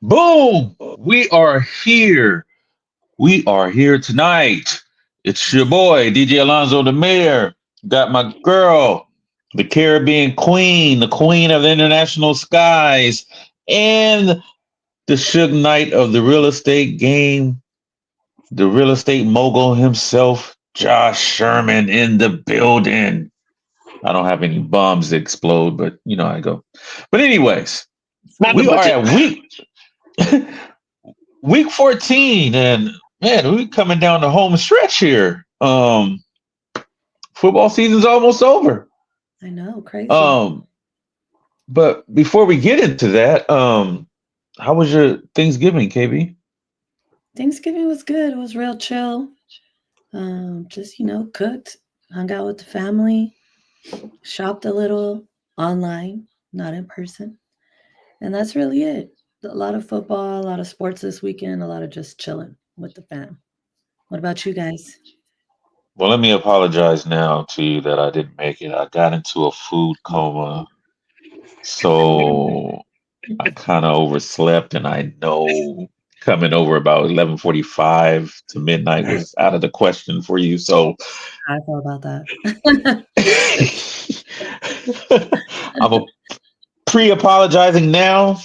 Boom! We are here. We are here tonight. It's your boy, DJ Alonzo the Mayor. Got my girl, the Caribbean Queen, the Queen of the International Skies, and the Suge Knight of the real estate game, the real estate mogul himself, Josh Sherman in the building. I don't have any bombs that explode, but you know how I go. But anyways, Not in the we are budget. at week 14, and man, we coming down the home stretch here. Football season's almost over. I know, crazy. Um, but before we get into that, how was your Thanksgiving, KB? Thanksgiving was good. It was real chill. Just cooked, hung out with the family, shopped a little online, not in person, and that's really it. A lot of football, a lot of sports this weekend, a lot of just chilling with the fam. What about you guys? Well, let me apologize now to you that I didn't make it. I got into a food coma, so I kind of overslept, and I know coming over about 11:45 to midnight was out of the question for you. So I thought about that. I'm a pre-apologizing now,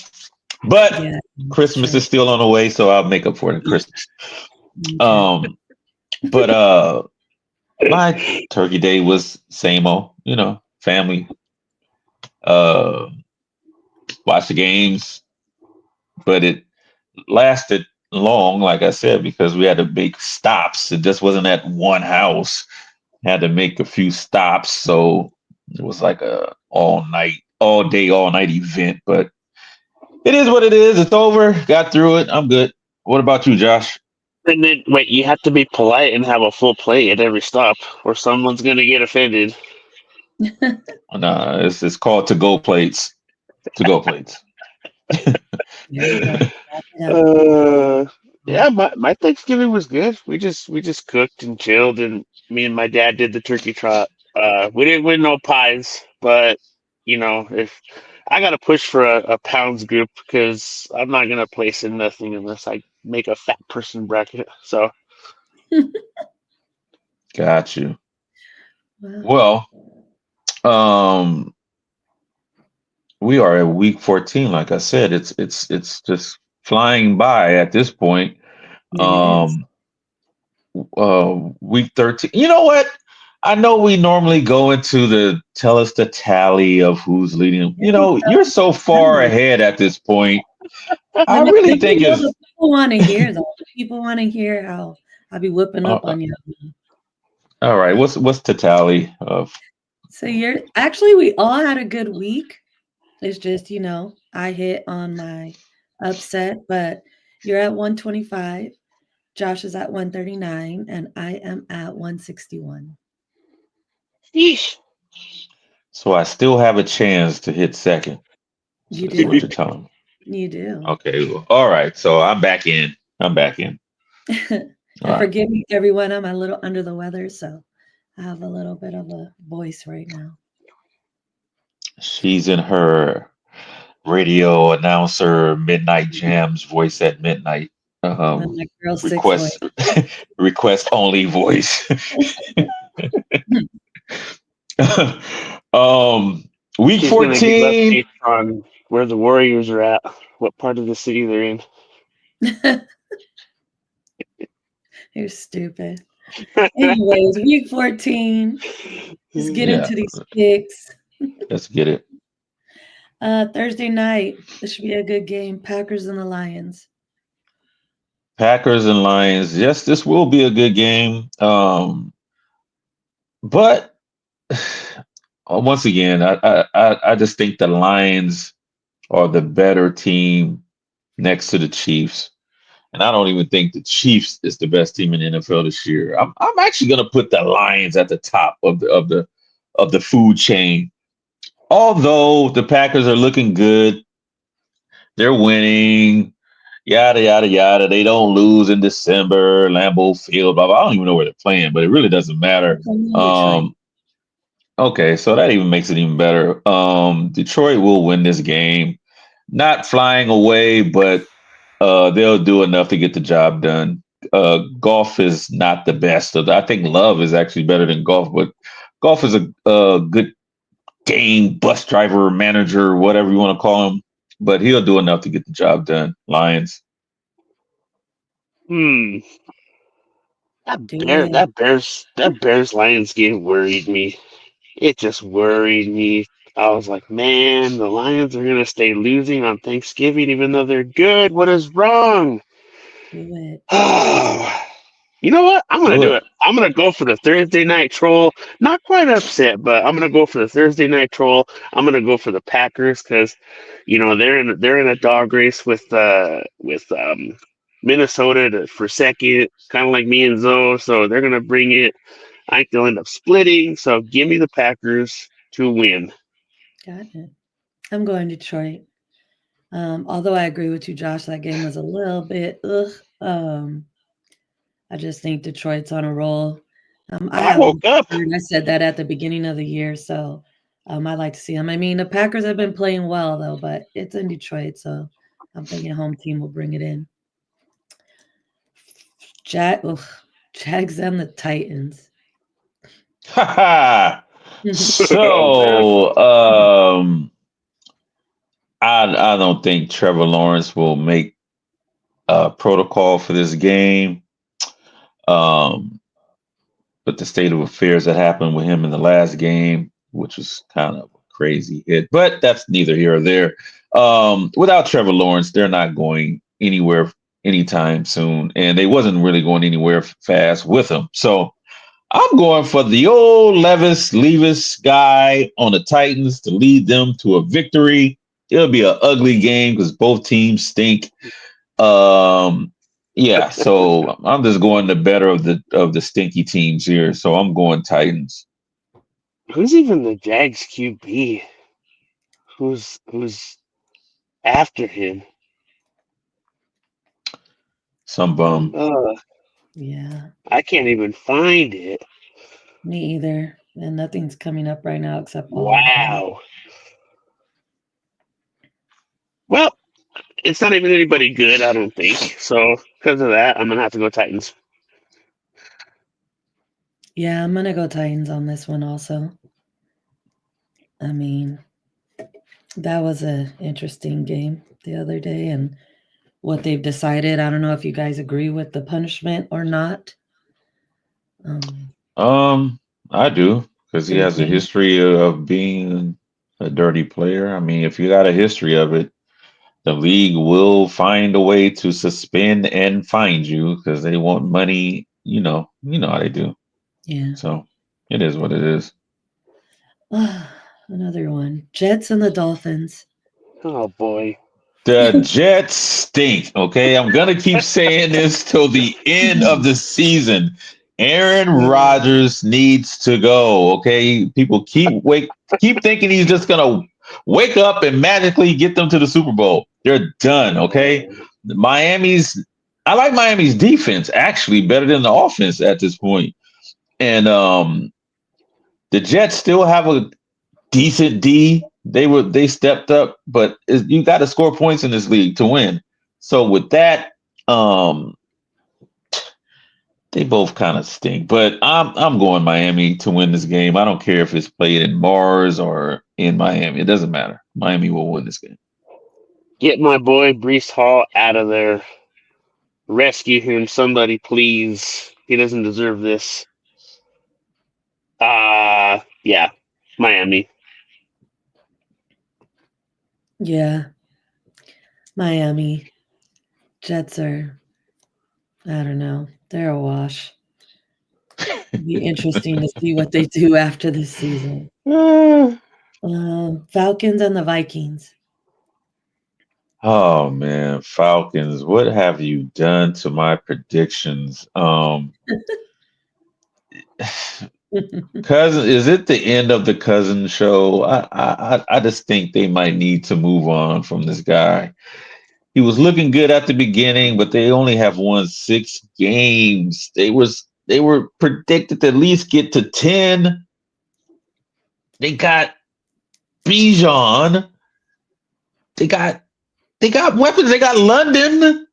but Yeah, Christmas sure. is still on the way, so I'll make up for it in Christmas. Okay. Um, but my turkey day was same old, family. Uh, watch the games, but it lasted long, like I said, because we had to make stops. It just wasn't at one house. Had to make a few stops, so it was like a all night, all day, all night event. But it is what it is. It's over. Got through it. I'm good. What about you, Josh? And then wait, you have to be polite and have a full plate at every stop, or someone's gonna get offended. Nah, it's called to go plates. To go plates. There you go. Wrap it up. Uh, yeah, my Thanksgiving was good. We just cooked and chilled, and me and my dad did the turkey trot. We didn't win no pies, but if I got to push for a pounds group because I'm not gonna place in nothing unless I make a fat person bracket. So Got you. Well, Well, um, we are at week 14. Like I said, it's just flying by at this point. it is. Um, week 13. You know what? I know we normally go into the tell us the tally of who's leading. There you You're so far go. ahead at this point. I I know, really but think it's the people want to hear though. The people want to hear how I be whipping uh, up on you. all right. What's the tally of? So you're actually we all had a good week. It's just I hit on my upset, but you're at 125. Josh is at 139, and I am at 161. yeesh. So I still have a chance to hit second. So You that's what you're do. telling me. You do. Okay. Well, all right. So I'm back in. I'm back in. All And right. forgive me, everyone. I'm a little under the weather, so I have a little bit of a voice right now. She's in her radio announcer midnight jams voice at midnight. I'm in Um, my girl six voice. request request only voice. um, week She's gonna give 14. updates on where the Warriors are at, what part of the city they're in. You're stupid. Anyways, week 14. Let's get Yeah, into these picks. let's get it. Thursday night. This should be a good game. Packers and the Lions. Packers and Lions. Yes, this will be a good game. But once again, I just think the Lions are the better team next to the Chiefs. And I don't even think the Chiefs is the best team in the NFL this year. I'm actually going to put the Lions at the top of the food chain. Although the Packers are looking good, they're winning, yada yada yada. They don't lose in December, Lambeau Field, blah blah. I don't even know where they're playing, but it really doesn't matter. I know Detroit. Um, okay, so that even makes it even better. Detroit will win this game. Not flying away, but They'll do enough to get the job done. Golf is not the best. I think Love is actually better than golf, but golf is a good game bus driver, manager, whatever you want to call him. But he'll do enough to get the job done. Lions. Hmm. Do it. That Bears Lions game worried me. It just worried me. I was like, man, the Lions are gonna stay losing on Thanksgiving even though they're good. What is wrong? Do it. Oh, you know what? I'm gonna Do do it. it. I'm gonna go for the Thursday night troll. Not quite upset, but I'm gonna go for the Thursday night troll. I'm gonna go for the Packers because, they're in a dog race with Minnesota for second, kind of like me and Zoe. So they're gonna bring it. I think they'll end up splitting. So give me the Packers to win. Got it. I'm going Detroit. Although I agree with you, Josh, that game was a little bit ugh. Um, I just think Detroit's on a roll. I I have them woke up. third. I said that at the beginning of the year, so I like to see them. I mean, the Packers have been playing well though, but it's in Detroit, so I'm thinking home team will bring it in. Ugh, Jags and the Titans. Ha ha. Oh man, So, I don't think Trevor Lawrence will make protocol for this game. Um, but the state of affairs that happened with him in the last game, which was kind of a crazy hit, but that's neither here or there. Without Trevor Lawrence, they're not going anywhere anytime soon, and they wasn't really going anywhere fast with him. So I'm going for the old Levis guy on the Titans to lead them to a victory. It'll be an ugly game because both teams stink. Um, yeah, so I'm just going the better of the stinky teams here. So I'm going Titans. who's even the Jags QB? Who's after him? Some bum. Uh, Yeah, I can't even find it. me either. And nothing's coming up right now except Auburn. Wow. Well, it's not even anybody good, I don't think. So because of that, I'm gonna have to go Titans. Yeah, I'm gonna go Titans on this one also. I mean, that was a interesting game the other day, and what they've decided. I don't know if you guys agree with the punishment or not. Um, Um, I do because he for the has a game. history of being a dirty player. I mean, if you got a history of it, the league will find a way to suspend and find you because they want money. You know how they do. Yeah. So it is what it is. Another one. Jets and the Dolphins. Oh boy. The Jets stink. Okay, I'm gonna keep saying this till the end of the season. Aaron Rodgers needs to go. Okay, people keep thinking he's just gonna wake up and magically get them to the Super Bowl. They're done. Okay, Miami's. I like Miami's defense actually better than the offense at this point. And the Jets still have a decent D. They stepped up, but you got to score points in this league to win. So with that, um, they both kind of stink. But I'm going Miami to win this game. I don't care if it's played in Mars or in Miami. It doesn't matter. Miami will win this game. Get my boy Brees Hall out of there. Rescue him, somebody, please. He doesn't deserve this. Yeah, Miami. Yeah, Miami. Jets are, I don't know, they're a wash. Be interesting to see what they do after this season. Falcons and the Vikings. Oh man, Falcons, what have you done to my predictions? Cousin, is it the end of the cousin show? I just think they might need to move on from this guy. He was looking good at the beginning, but they only have won 6 games. They were predicted to at least get to 10. They got Bijan. They got weapons. They got London.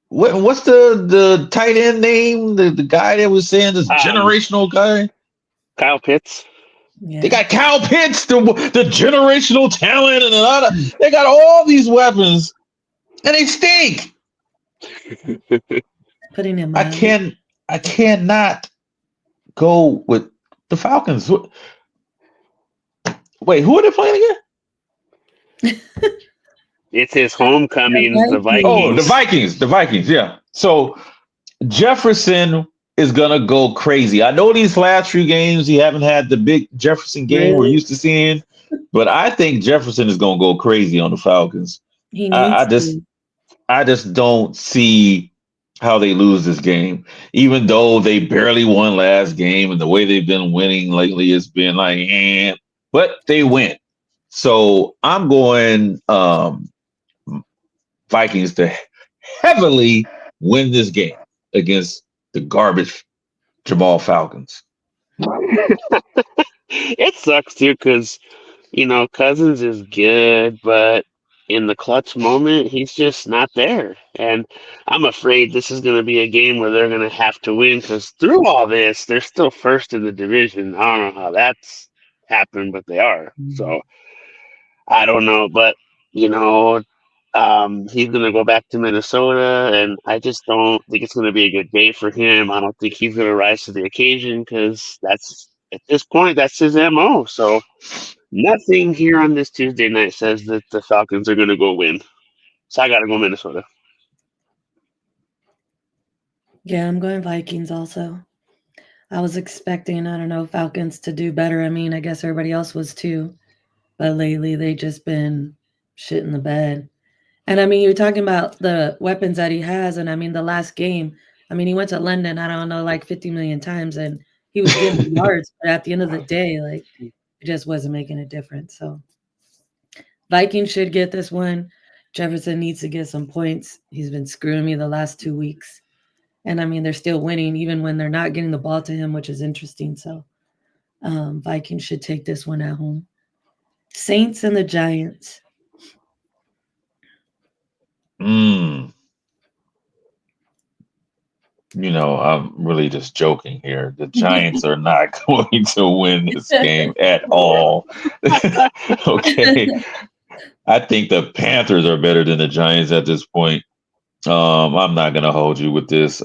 what's the tight end name? The guy that was saying this Um, generational guy. Kyle Pitts. They Yeah. got Kyle Pitts, the generational talent, and a lot of. They got all these weapons, and they stink. Putting it I mildly. can I cannot go with the Falcons. Wait, who are they playing again? It's his The homecoming, the Oh, the Vikings. Vikings. Vikings. The Vikings. Yeah. So Jefferson is gonna go crazy. I know these last few games he haven't had the big Jefferson game we're Really? used to seeing, but I think Jefferson is gonna go crazy on the Falcons. He I, I needs just to. I just don't see how they lose this game, even though they barely won last game and the way they've been winning lately has been like, but they win. So I'm going Vikings to heavily win this game against the garbage Jamal Falcons. It sucks too because Cousins is good, but in the clutch moment, he's just not there. And I'm afraid this is going to be a game where they're going to have to win because through all this, they're still first in the division. I don't know how that's happened, but they are. So I don't know, but you know, he's going to go back to Minnesota, and I just don't think it's going to be a good day for him. I don't think he's going to rise to the occasion because that's at this point that's his MO. So nothing here on this Tuesday night says that the Falcons are going to go win. So I got to go Minnesota. Yeah, I'm going Vikings also. I was expecting, I don't know, Falcons to do better. I mean, I guess everybody else was too. But lately they just been shit in the bed. And I mean, you're talking about the weapons that he has, and I mean, the last game, I mean, he went to London, I don't know, like 50 million times, and he was getting the yards, but at the end of the day, like, it just wasn't making a difference. So Vikings should get this one. Jefferson needs to get some points. He's been screwing me the last 2 weeks. And I mean, they're still winning even when they're not getting the ball to him, which is interesting. So Vikings should take this one at home. Saints and the Giants. Mm, I'm really just joking here. The Giants are not going to win this game at all. Okay. I think the Panthers are better than the Giants at this point. I'm not gonna hold you with this.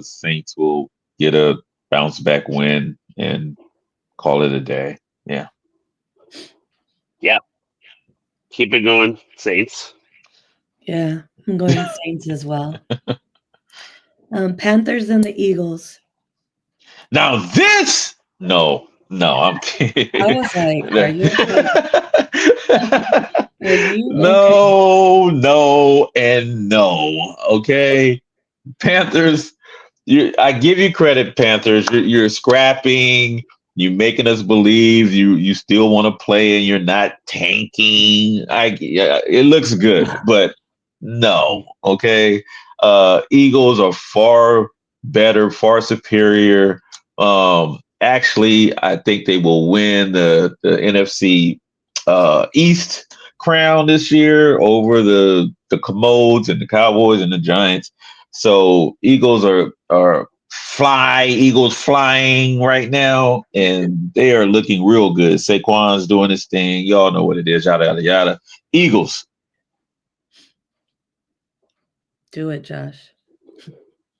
Saints will get a bounce back win and call it a day. Yeah. Yep. Keep it going, Saints. Yeah, I'm going Saints as well. Panthers and the Eagles. Now this, no, I'm I kidding. was like, "Are you okay? Are you okay?" No, no, and no. Okay, Panthers. I give you credit, Panthers. You're scrapping. You making us believe you still want to play and you're not tanking. Yeah, it looks good, but no. Okay, Eagles are far better, far superior. Actually, I think they will win the NFC East crown this year over the Commodes and the Cowboys and the Giants. So Eagles are Eagles flying right now, and they are looking real good. Saquon's doing his thing. Y'all know what it is. Yada yada yada. Eagles. Do it, Josh.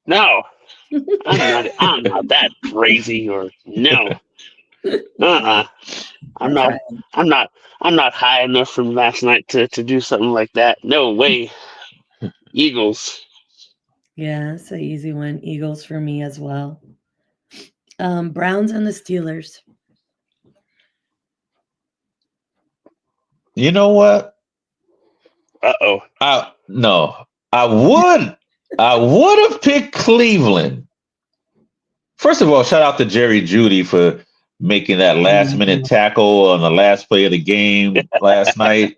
No, I'm not. I'm not that crazy. Or no. Uh-uh. I'm That's not. right. I'm not. I'm not high enough from last night to do something like that. No way. Eagles. Yeah, it's an easy one. Eagles for me as well. Browns and the Steelers. You know what? Uh oh. I no. I would. I would have picked Cleveland. First of all, shout out to Jerry Judy for making that Oh last my minute god. tackle on the last play of the game last night.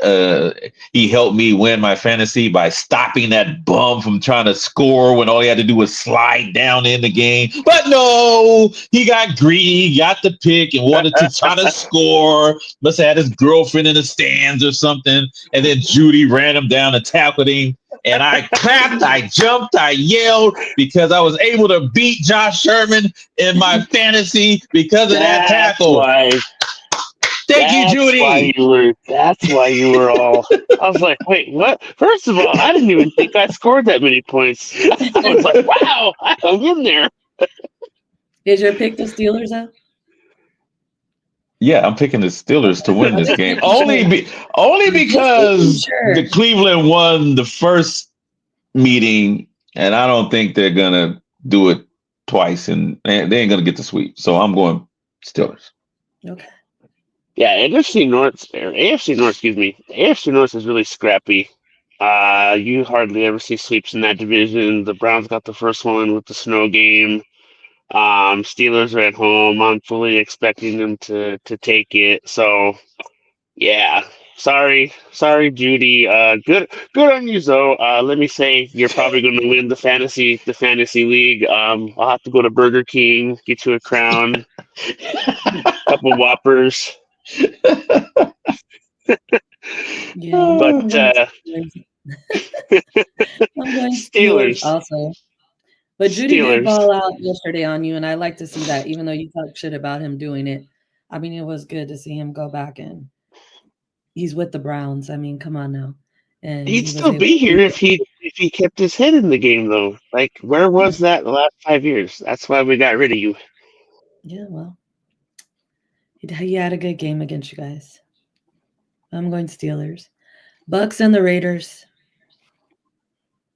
He helped me win my fantasy by stopping that bum from trying to score when all he had to do was slide down in the game. But no, he got greedy, got the pick, and wanted to try to score. Must have had his girlfriend in the stands or something. And then Judy ran him down and tackled him. and I clapped, I jumped, I yelled because I was able to beat Josh Sherman in my fantasy because of that That's tackle. why. Thank you, Judy. That's why you were all. I was like, wait, what? First of all, I didn't even think I scored that many points. I was like, wow, I hung in there. Is your pick the Steelers though? Yeah, I'm picking the Steelers to win I'm this just game. making sure. Only Just making because sure. the Cleveland won the first meeting, and I don't think they're gonna do it twice, and they ain't gonna get the sweep. So I'm going Steelers. Okay. Yeah, NFC North or AFC North, excuse me. AFC North is really scrappy. You hardly ever see sweeps in that division. The Browns got the first one with the snow game. Steelers are at home. I'm fully expecting them to take it. So yeah. Sorry, Judy. Good on you, though. Let me say, you're probably going to win the fantasy league. I'll have to go to Burger King, get you a crown, couple Whoppers. Yeah, But I'm going Steelers. I'm going Steelers Steelers, also. But Judy did Steelers. ball out yesterday on you, and I like to see that, even though you talk shit about him doing it. I mean, it was good to see him go back and he's with the Browns. I mean, come on now. And He'd he was still able be to here beat them. if he kept his head in the game, though. Like, where Yeah, was that the last 5 years? That's why we got rid of you. yeah, well, he had a good game against you guys. I'm going Steelers. Bucks and the Raiders.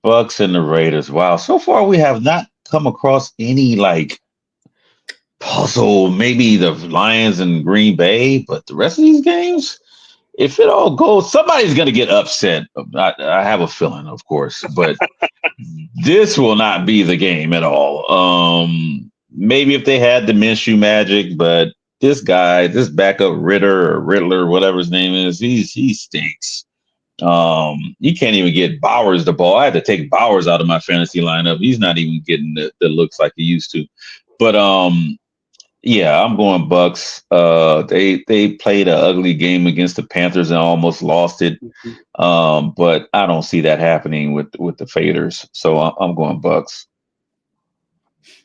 Bucks and the Raiders. Wow, so far we have not come across any like puzzle. Maybe the Lions and Green Bay, but the rest of these games, if it all goes, somebody's going to get upset. I have a feeling, of course, but this will not be the game at all. Maybe if they had the Minshew magic, but this guy, this backup Ritter or Riddler, whatever his name is, he stinks. You can't even get Bowers the ball. I had to take Bowers out of my fantasy lineup. He's not even getting the looks like he used to. But yeah, I'm going Bucks. They played an ugly game against the Panthers and almost lost it. But I don't see that happening with the Faders. So I'm going Bucks.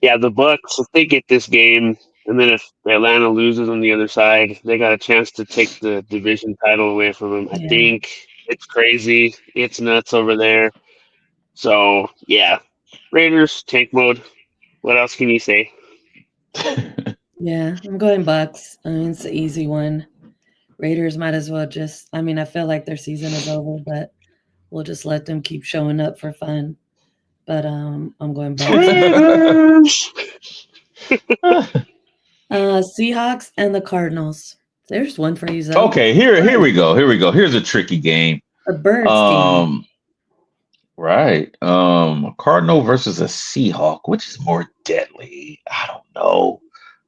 Yeah, the Bucks, if they get this game, and then if Atlanta loses on the other side, they got a chance to take the division title away from them. I Yeah, think it's crazy. It's nuts over there. So, yeah. Raiders, tank mode. What else can you say? yeah, I'm going Bucks. I mean, it's an easy one. Raiders might as well just, I mean, I feel like their season is over, but we'll just let them keep showing up for fun. But I'm going Bucks. Raiders! Seahawks and the Cardinals. There's one for you, Zoe. Okay, here we go. Here we go. Here's a tricky game. A Birds game. Um, right. A Cardinal versus a Seahawk. Which is more deadly? I don't know.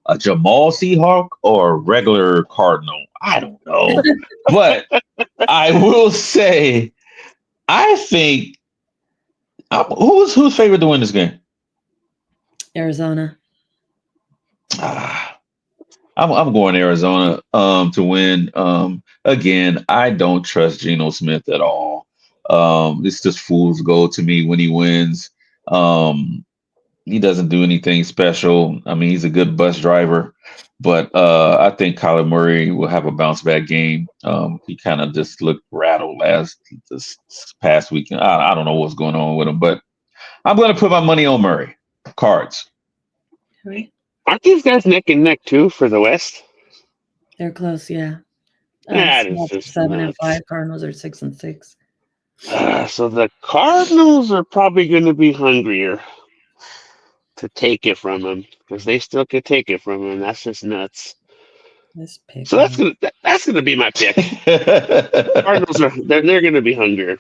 A Jamal Seahawk or a regular Cardinal? I don't know. But I will say, I think who's favored to win this game? Arizona. Ah, I'm going Arizona to win. Again, I don't trust Geno Smith at all. It's just fool's gold to me when he wins. Um, he doesn't do anything special. I mean, he's a good bus driver, but I think Kyler Murray will have a bounce back game. He kind of just looked rattled this past weekend. I don't know what's going on with him, but I'm going to put my money on Murray. Cards. Right? Aren't these guys neck and neck, too, for the West? They're close, yeah. That is Seahawks are just 7-5. nuts. Cardinals are 6-6. So the Cardinals are probably going to be hungrier to take it from them because they still could take it from him. That's just nuts. Let's pick So 'em. that's gonna be my pick. Cardinals are they're gonna be hungrier.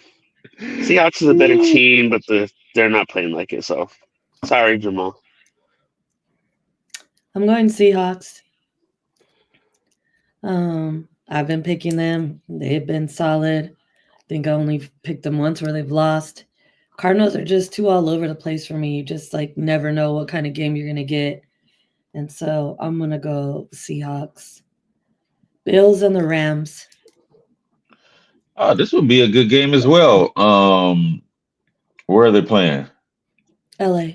Seahawks is a better team, but they're not playing like it. So sorry, Jamal. I'm going Seahawks. I've been picking them. They've been solid. I think I only picked them once where they've lost. Cardinals are just too all over the place for me. You just like never know what kind of game you're gonna get. And so I'm gonna go Seahawks. Bills and the Rams. Oh, this would be a good game as well. Where are they playing? LA.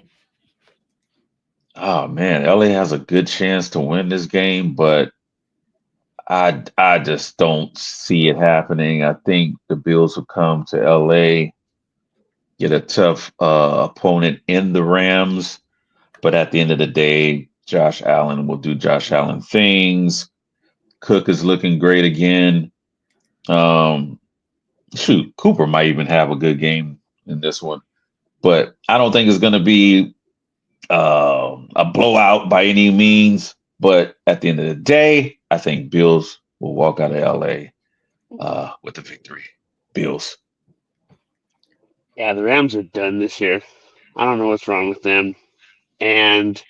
Oh man, LA has a good chance to win this game, but I just don't see it happening. I think the Bills will come to LA, get a tough opponent in the Rams, but at the end of the day, Josh Allen will do Josh Allen things. Cook is looking great again. Um, Shoot, Cooper might even have a good game in this one, but I don't think it's going to be a blowout by any means. But at the end of the day, I think Bills will walk out of LA with the victory. Bills. Yeah, the Rams are done this year. I don't know what's wrong with them. And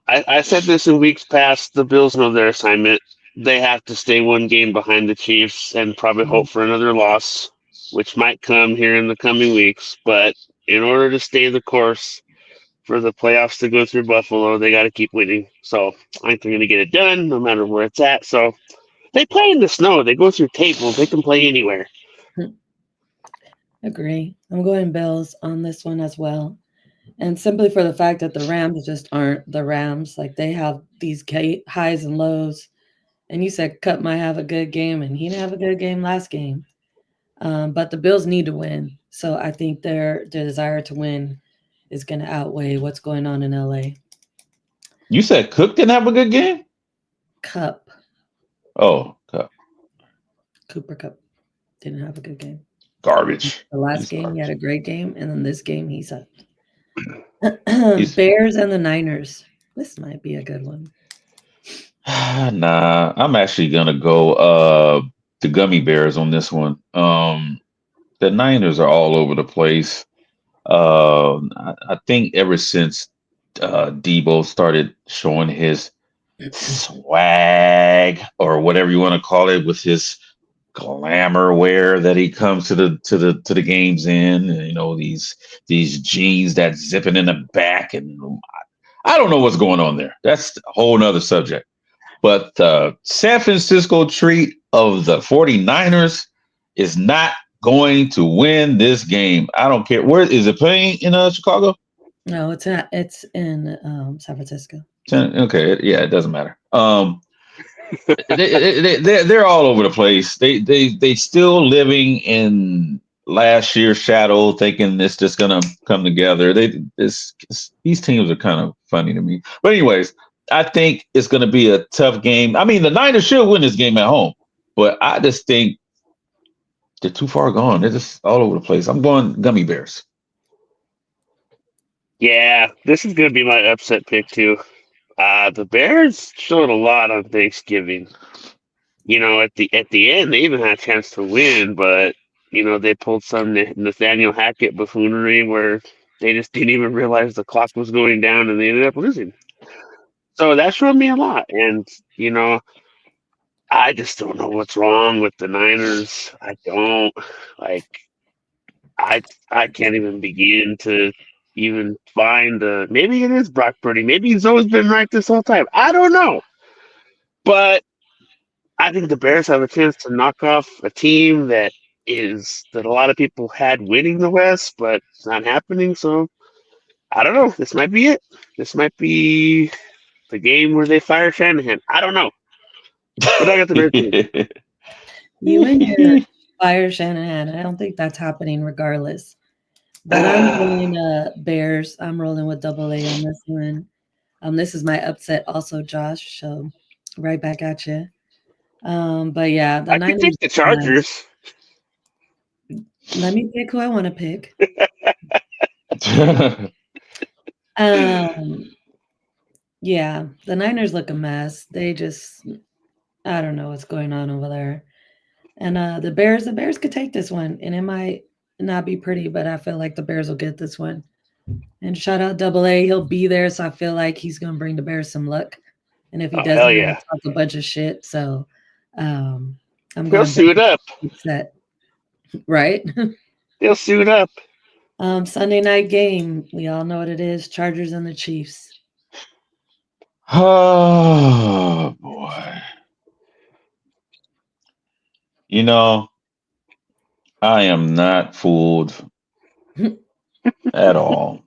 I said this in weeks past. The Bills know their assignment. They have to stay one game behind the Chiefs and probably hope for another loss, which might come here in the coming weeks. But in order to stay the course for the playoffs to go through Buffalo, they got to keep winning. So I think they're going to get it done no matter where it's at. So they play in the snow. They go through tables. They can play anywhere. Agree. I'm going Bills on this one as well. And simply for the fact that the Rams just aren't the Rams. Like they have these highs and lows. And you said Cup might have a good game, and he didn't have a good game last game. But the Bills need to win. So I think their desire to win is going to outweigh what's going on in LA. You said Cook didn't have a good game? Cup, Oh, God. Cooper Cup, didn't have a good game. Garbage. The last He's game, he had garbage. a great game. And then this game, he sucked. He's Bears and the Niners. This might be a good one. nah. I'm actually gonna go the gummy bears on this one. The Niners are all over the place. I think ever since Debo started showing his swag or whatever you want to call it, with his glamour wear that he comes to the games in, and, these jeans that zipping in the back, and I don't know what's going on there. That's a whole nother subject. But the San Francisco treat of the 49ers is not going to win this game. I don't care. Where is it playing in Chicago? No, it's not. It's in San Francisco. Okay, yeah, it doesn't matter. They're all over the place. They still living in last year's shadow, thinking it's just gonna come together. These teams are kind of funny to me. But anyways, I think it's gonna be a tough game. I mean, the Niners should win this game at home, but I just think they're too far gone. They're just all over the place. I'm going gummy bears. Yeah, this is going to be my upset pick too. The Bears showed a lot on Thanksgiving. At the end, they even had a chance to win, but they pulled some Nathaniel Hackett buffoonery where they just didn't even realize the clock was going down, and they ended up losing. So that showed me a lot, and I just don't know what's wrong with the Niners. I don't like. I I can't even begin to even find the. Maybe it is Brock Purdy. Maybe he's always been right this whole time. I don't know, but I think the Bears have a chance to knock off a team that a lot of people had winning the West, but it's not happening. So I don't know. This might be it. This might be the game where they fire Shanahan. I don't know, but I got the Bears winning. You and your fire Shanahan. I don't think that's happening regardless. But I'm rolling Bears. I'm rolling with double A on this one. This is my upset also, Josh. So right back at you. But yeah, the I could Niners take the are mess. Chargers. Let me pick who I want to pick. Um, yeah, the Niners look a mess. They just, I don't know what's going on over there. And the Bears could take this one, and it might not be pretty, but I feel like the Bears will get this one. And shout out Double A, he'll be there, so I feel like he's gonna bring the Bears some luck. And if he Oh doesn't, hell he'll yeah! talk a bunch of shit. So um, I'm He'll going suit Bears up. set, right? He'll suit up. Sunday night game. We all know what it is. Chargers and the Chiefs. Oh boy. You know, I am not fooled at all.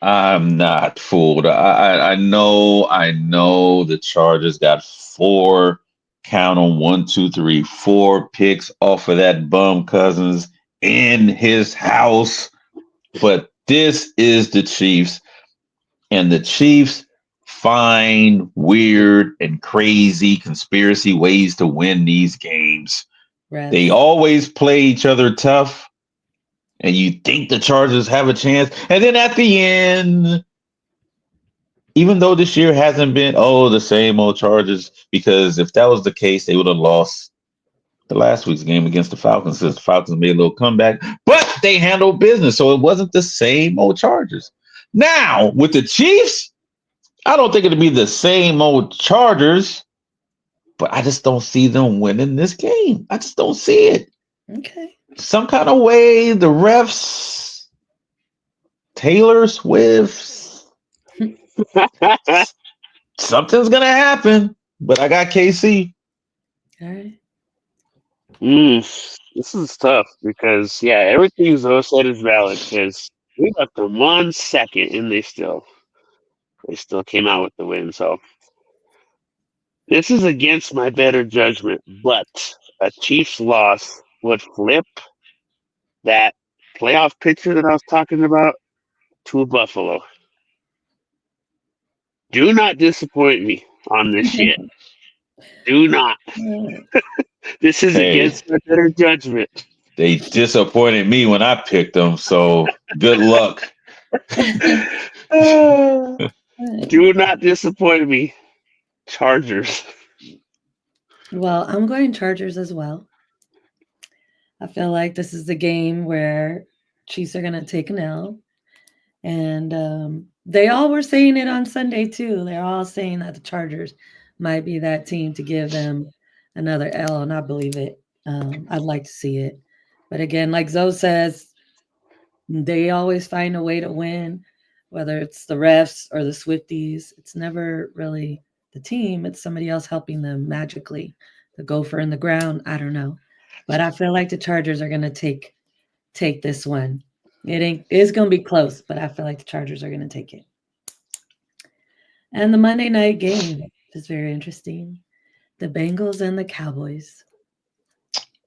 I'm not fooled. I know the Chargers got four, count on one, two, three, four picks off of that bum Cousins in his house. But this is the Chiefs, and the Chiefs find weird and crazy conspiracy ways to win these games. They Refs. always play each other tough, and you think the Chargers have a chance. And then at the end, even though this year hasn't been, oh, the same old Chargers, because if that was the case, they would have lost the last week's game against the Falcons since the Falcons made a little comeback, but they handled business. So it wasn't the same old Chargers. Now, with the Chiefs, I don't think it'll be the same old Chargers, but I just don't see them winning this game. I just don't see it. Okay. Some kind of way, the refs, Taylor Swift, something's going to happen, but I got KC. All right. This is tough because yeah, everything Zoe said is valid because we left them 1 second and they still came out with the win. So this is against my better judgment, but a Chiefs loss would flip that playoff picture that I was talking about to a Buffalo. Do not disappoint me on this shit. Do not. All This is Hey, against my better judgment. they disappointed me when I picked them, so good luck. Uh, right. do not disappoint me, Chargers. Well, I'm going Chargers as well. I feel like this is the game where Chiefs are going to take an L. And they all were saying it on Sunday, too. They're all saying that the Chargers might be that team to give them another L, and I believe it. I'd like to see it. But again, like Zoe says, they always find a way to win, whether it's the refs or the Swifties. It's never really the team, it's somebody else helping them magically. The gopher in the ground, I don't know. But I feel like the Chargers are gonna take this one. It's gonna be close, but I feel like the Chargers are gonna take it. And the Monday night game is very interesting. The Bengals and the Cowboys.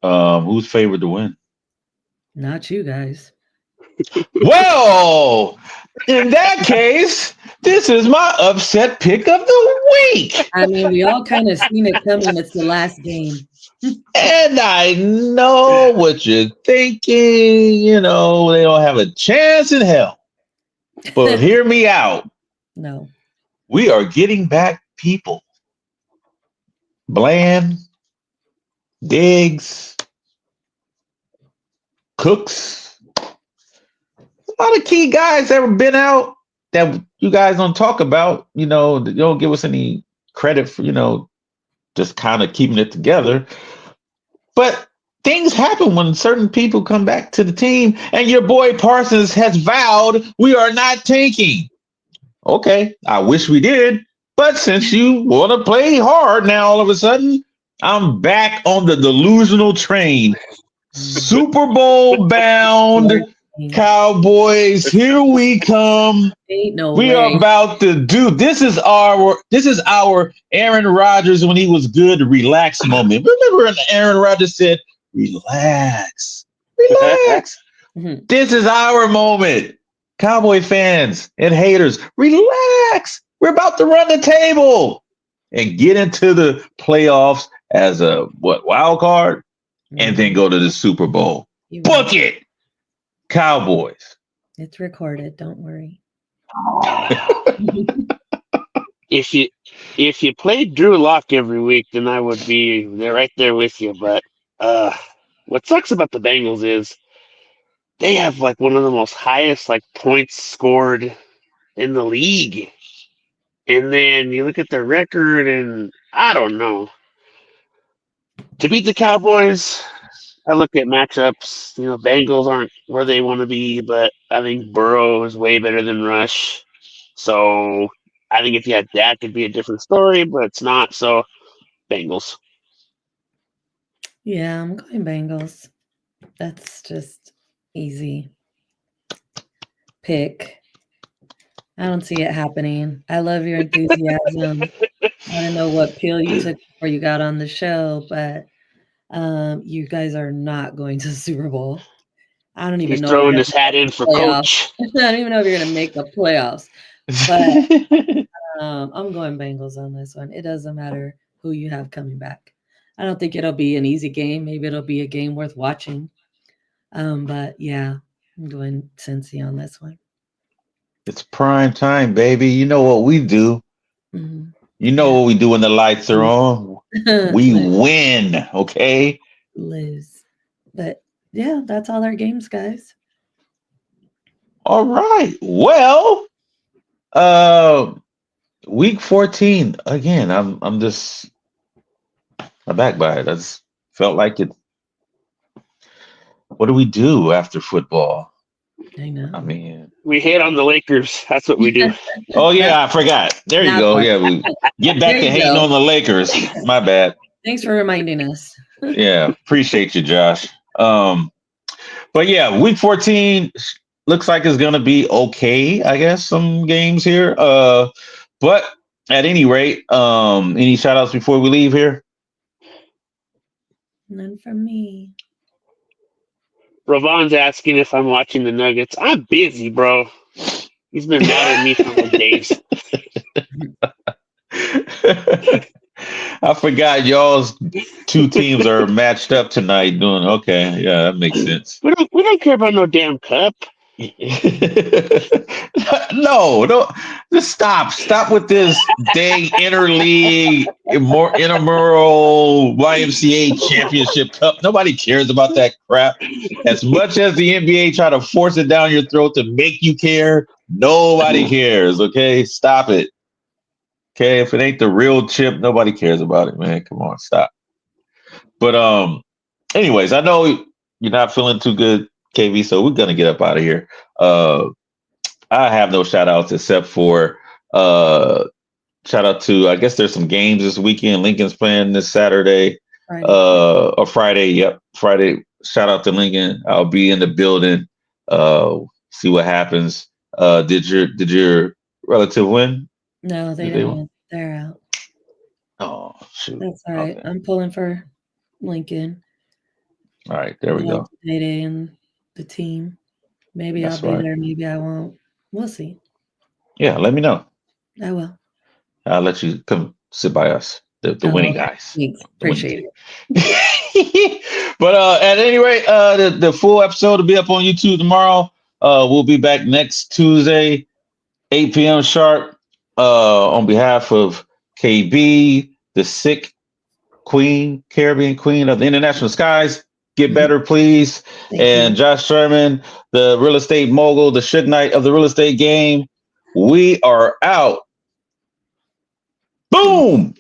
Who's favored to win? Not you guys. Well, in that case, this is my upset pick of the week. I mean, we all kind of seen it coming. It's the last game. And I know what you're thinking. They don't have a chance in hell. But hear me out. No. We are getting back people. Bland, Diggs, Cooks. A lot of key guys that have been out that you guys don't talk about. You don't give us any credit for, just kind of keeping it together. But things happen when certain people come back to the team, and your boy Parsons has vowed we are not tanking. Okay, I wish we did, but since you want to play hard now, all of a sudden, I'm back on the delusional train. Super Bowl bound Cowboys, here we come. Ain't no We are way. about to do this is our Aaron Rodgers when he was good relax moment. Remember when Aaron Rodgers said, relax, relax. Mhm. This is our moment. Cowboy fans and haters, relax. We're about to run the table and get into the playoffs as a wild card and then Mhm. go to the Super Bowl. You will. Book it, Cowboys. It's recorded. Don't worry. if you if you played Drew Lock every week, then I would be there right there with you. But uh, what sucks about the Bengals is they have like one of the most highest like points scored in the league, and then you look at their record, and I don't know. To beat the Cowboys, I look at matchups. Bengals aren't where they want to be, but I think Burrow is way better than Rush. So I think if you had that, it'd be a different story, but it's not. So Bengals. Yeah, I'm going Bengals. That's just easy. pick. I don't see it happening. I love your enthusiasm. I don't know what pill you took before you got on the show, but you guys are not going to the Super Bowl. I don't even He's know if you're throwing going his to hat make in the for playoffs. coach. I don't even know if you're going to make the playoffs. But I'm going Bengals on this one. It doesn't matter who you have coming back. I don't think it'll be an easy game. Maybe it'll be a game worth watching. But yeah, I'm going Cincy on this one. It's prime time, baby. You know what we do. Mhm. You know Yeah. what we do when the lights are Lose. on. We win. Okay. Lose. But yeah, that's all our games, guys. All right. Well, uh, week 14. Again, I'm just aback by it. I just felt like it. What do we do after football? I I know. mean, We hate on the Lakers. That's what we do. oh that yeah, I forgot. There you that go. part. Yeah, we get There back to you hating go. on the Lakers. My bad. Thanks for reminding us. Yeah, appreciate you, Josh. But yeah, week 14 looks like it's gonna be okay, I guess, some games here. But at any rate, any shout outs before we leave here? None from me. Ravon's asking if I'm watching the Nuggets. I'm busy, bro. He's been mad at me for like days. I forgot y'all's two teams are matched up tonight doing okay. Yeah, that makes sense. We don't care about no damn cup. No, no, just stop. Stop with this dang interleague, more intramural YMCA championship cup. Nobody cares about that crap. As much as the NBA try to force it down your throat to make you care, nobody cares. Okay, stop it. Okay, if it ain't the real chip, nobody cares about it, man. Come on, stop. But anyways, I know you're not feeling too good, KV, so we're gonna get up out of here. Uh, I have no shout outs except for uh shout out to, I guess there's some games this weekend. Lincoln's playing this Saturday, Friday. or Friday. Yep, Friday. Shout out to Lincoln. I'll be in the building. See what happens. Did your relative win? No, they Did they didn't win? win. They're out. Oh shoot. That's all right. Okay. I'm pulling for Lincoln. All right. There I we love go. Day Day and the team. Maybe I'll That's be right. there. Maybe I won't. We'll see. Yeah. Let me know. I will. I'll let you come sit by us, the Oh, winning okay. guys, Thanks. the winning Appreciate team. it. But at any rate, the full episode will be up on YouTube tomorrow. We'll be back next Tuesday, 8 p.m. sharp. On behalf of KB, the sick queen, Caribbean queen of the international skies, get better, please. Thank And you. Josh Sherman, the real estate mogul, the Suge Knight of the real estate game. We are out. Peace. Boom.